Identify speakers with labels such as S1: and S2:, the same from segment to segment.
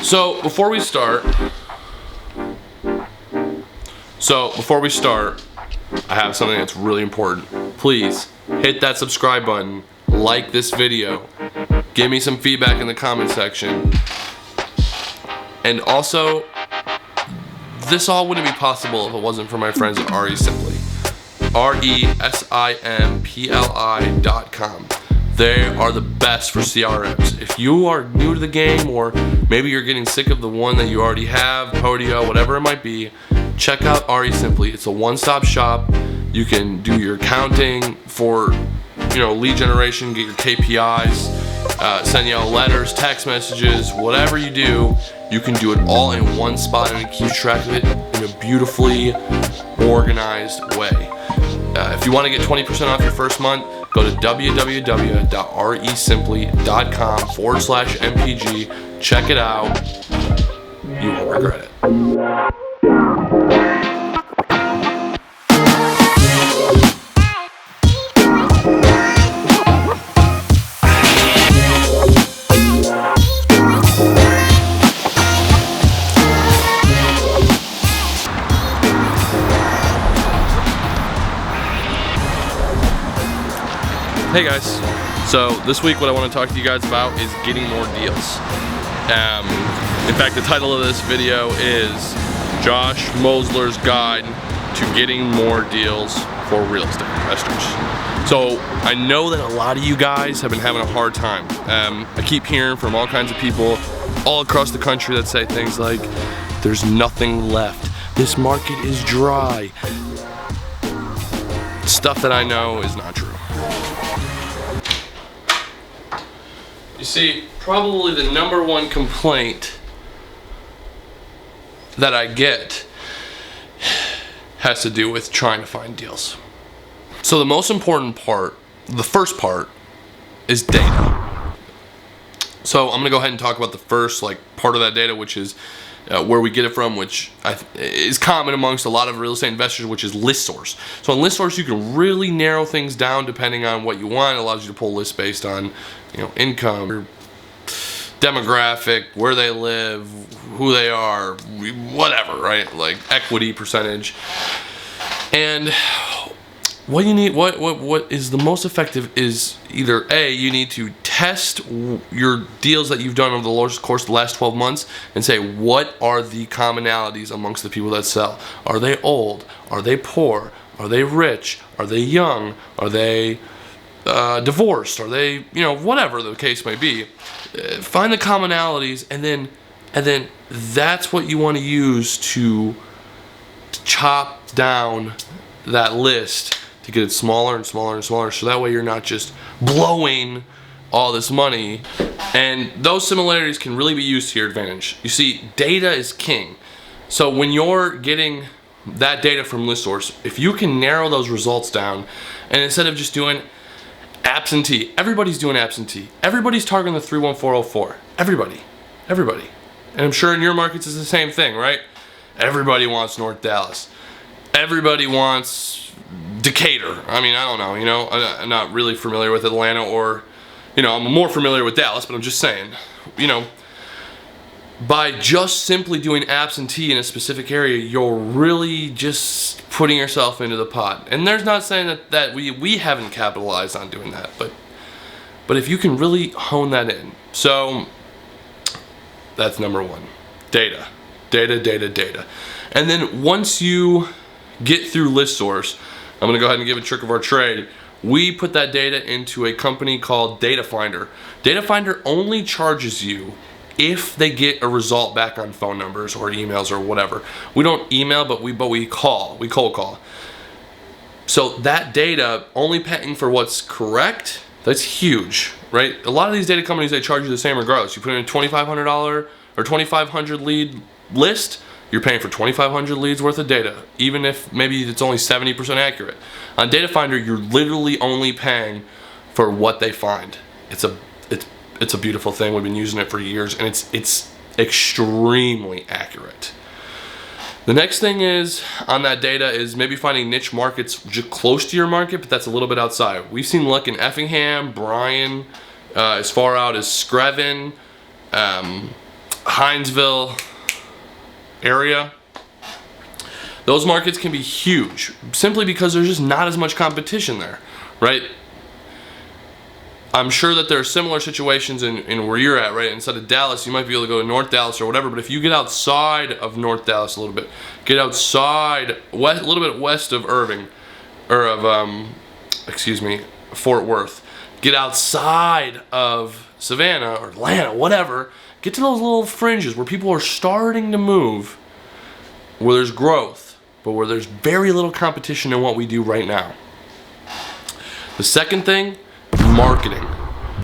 S1: So before we start, I have something that's really important. Please hit that subscribe button, like this video, give me some feedback in the comment section, and also, this all wouldn't be possible if it wasn't for my friends at RE Simply. RESIMPLI.com. They are the best for CRMs. If you are new to the game, or maybe you're getting sick of the one that you already have, Podio, whatever it might be, check out RE Simply. It's a one-stop shop. You can do your accounting for, lead generation, get your KPIs, send you out letters, text messages, whatever you do, you can do it all in one spot, and it keeps track of it in a beautifully organized way. If you want to get 20% off your first month, go to www.resimply.com/MPG. Check it out. You won't regret it. Hey guys, so this week what I want to talk to you guys about is getting more deals. In fact, the title of this video is Josh Moselers Guide to Getting More Deals for Real Estate Investors. So I know that a lot of you guys have been having a hard time. I keep hearing from all kinds of people all across the country that say things like, there's nothing left, this market is dry. Stuff that I know is not true. You see, probably the number one complaint that I get has to do with trying to find deals. So the most important part, the first part, is data. So I'm gonna go ahead and talk about the first part of that data, which is where we get it from, which is common amongst a lot of real estate investors, which is ListSource. So on ListSource, you can really narrow things down depending on what you want. It allows you to pull lists based on, income, or demographic, where they live, who they are, whatever, right? Like equity percentage. And what you need, what is the most effective is either A, you need to test your deals that you've done over the course of the last 12 months and say, what are the commonalities amongst the people that sell? Are they old? Are they poor? Are they rich? Are they young? Are they divorced? Are they, whatever the case may be? Find the commonalities, and then that's what you want to use to chop down that list to get it smaller and smaller and smaller, so that way you're not just blowing all this money. And those similarities can really be used to your advantage. You see, data is king. So when you're getting that data from ListSource, if you can narrow those results down, and instead of just doing absentee, everybody's doing absentee. Everybody's targeting the 31404. Everybody. And I'm sure in your markets it's the same thing, right? Everybody wants North Dallas. Everybody wants Decatur. I mean, I don't know, I'm not really familiar with Atlanta, or, I'm more familiar with Dallas, but I'm just saying, by just simply doing absentee in a specific area, you're really just putting yourself into the pot. And there's not saying that we haven't capitalized on doing that, but if you can really hone that in. So that's number one. Data. And then once you get through ListSource, I'm gonna go ahead and give a trick of our trade. We put that data into a company called Data Finder. Data Finder only charges you if they get a result back on phone numbers or emails or whatever. We don't email, but we call. We cold call. So that data, only paying for what's correct, that's huge, right? A lot of these data companies, they charge you the same regardless. You put in a $2,500 or 2,500 lead list, you're paying for 2,500 leads worth of data, even if maybe it's only 70% accurate. On Data Finder, you're literally only paying for what they find. It's a beautiful thing. We've been using it for years, and it's extremely accurate. The next thing is on that data is maybe finding niche markets just close to your market, but that's a little bit outside. We've seen luck in Effingham, Bryan, as far out as Screven. Hinesville area. Those markets can be huge simply because there's just not as much competition there, right? I'm sure that there are similar situations in where you're at, right? Instead of Dallas, you might be able to go to North Dallas or whatever, but if you get outside of North Dallas a little bit, get outside, a little bit west of Irving, or of, Fort Worth, get outside of Savannah or Atlanta, whatever, get to those little fringes where people are starting to move, where there's growth, but where there's very little competition in what we do right now. The second thing, marketing.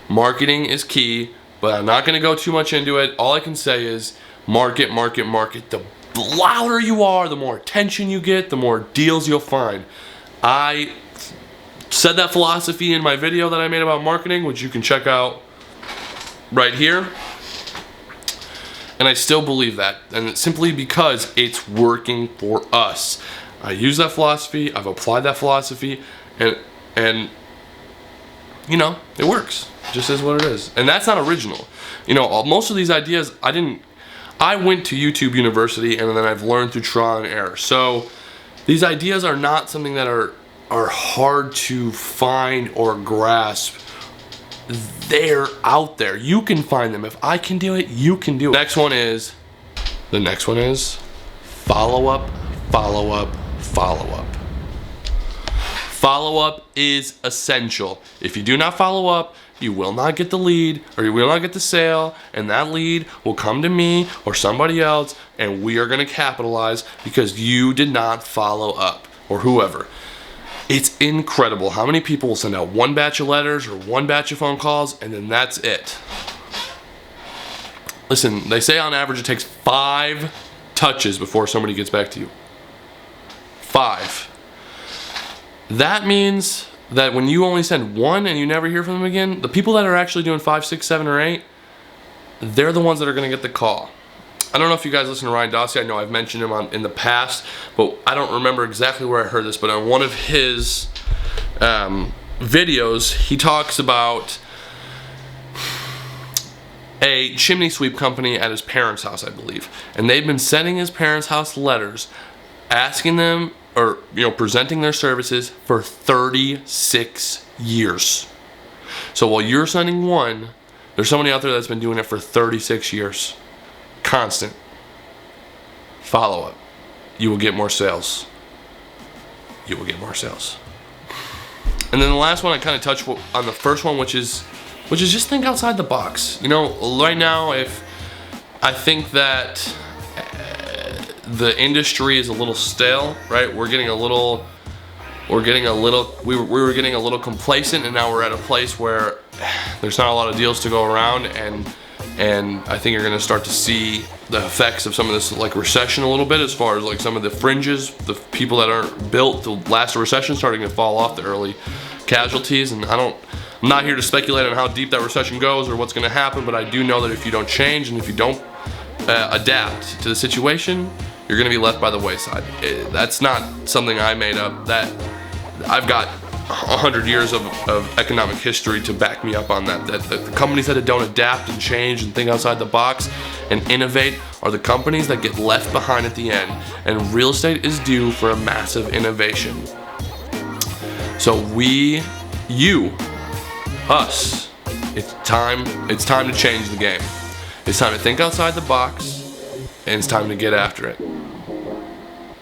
S1: Marketing is key, but I'm not going to go too much into it. All I can say is market, market, market. The louder you are, the more attention you get, the more deals you'll find. I said that philosophy in my video that I made about marketing, which you can check out right here. And I still believe that, and it's simply because it's working for us. I use that philosophy, I've applied that philosophy, and you know, it works. It just is what it is. And that's not original. You know, most of these ideas, I went to YouTube University and then I've learned through trial and error. So these ideas are not something that are hard to find or grasp. They're out there. You can find them. If I can do it, you can do it. The next one is follow up, follow up, follow up. Follow up is essential. If you do not follow up, you will not get the lead, or you will not get the sale, and that lead will come to me or somebody else, and we are going to capitalize because you did not follow up, or whoever. It's incredible how many people will send out one batch of letters or one batch of phone calls, and then that's it. Listen, they say on average it takes 5 touches before somebody gets back to you. 5. That means that when you only send one and you never hear from them again, the people that are actually doing 5, 6, 7, or 8, they're the ones that are going to get the call. I don't know if you guys listen to Ryan Dossie. I know I've mentioned him in the past, but I don't remember exactly where I heard this, but on one of his videos, he talks about a chimney sweep company at his parents' house, I believe. And they've been sending his parents' house letters asking them, or presenting their services for 36 years. So while you're sending one, there's somebody out there that's been doing it for 36 years. Constant. Follow up. You will get more sales. You will get more sales. And then the last one, I kind of touched on the first one, which is just think outside the box. Right now, if I think that the industry is a little stale, right? We were getting a little complacent, and now we're at a place where there's not a lot of deals to go around, and I think you're gonna start to see the effects of some of this recession a little bit, as far as some of the fringes, the people that aren't built to last a recession starting to fall off, the early casualties. And I'm not here to speculate on how deep that recession goes or what's gonna happen, but I do know that if you don't change and if you don't adapt to the situation, you're going to be left by the wayside. That's not something I made up. That I've got 100 years of economic history to back me up on that. That the companies that don't adapt and change and think outside the box and innovate are the companies that get left behind at the end. And real estate is due for a massive innovation. So us, it's time to change the game. It's time to think outside the box, and it's time to get after it.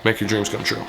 S1: Make your dreams come true.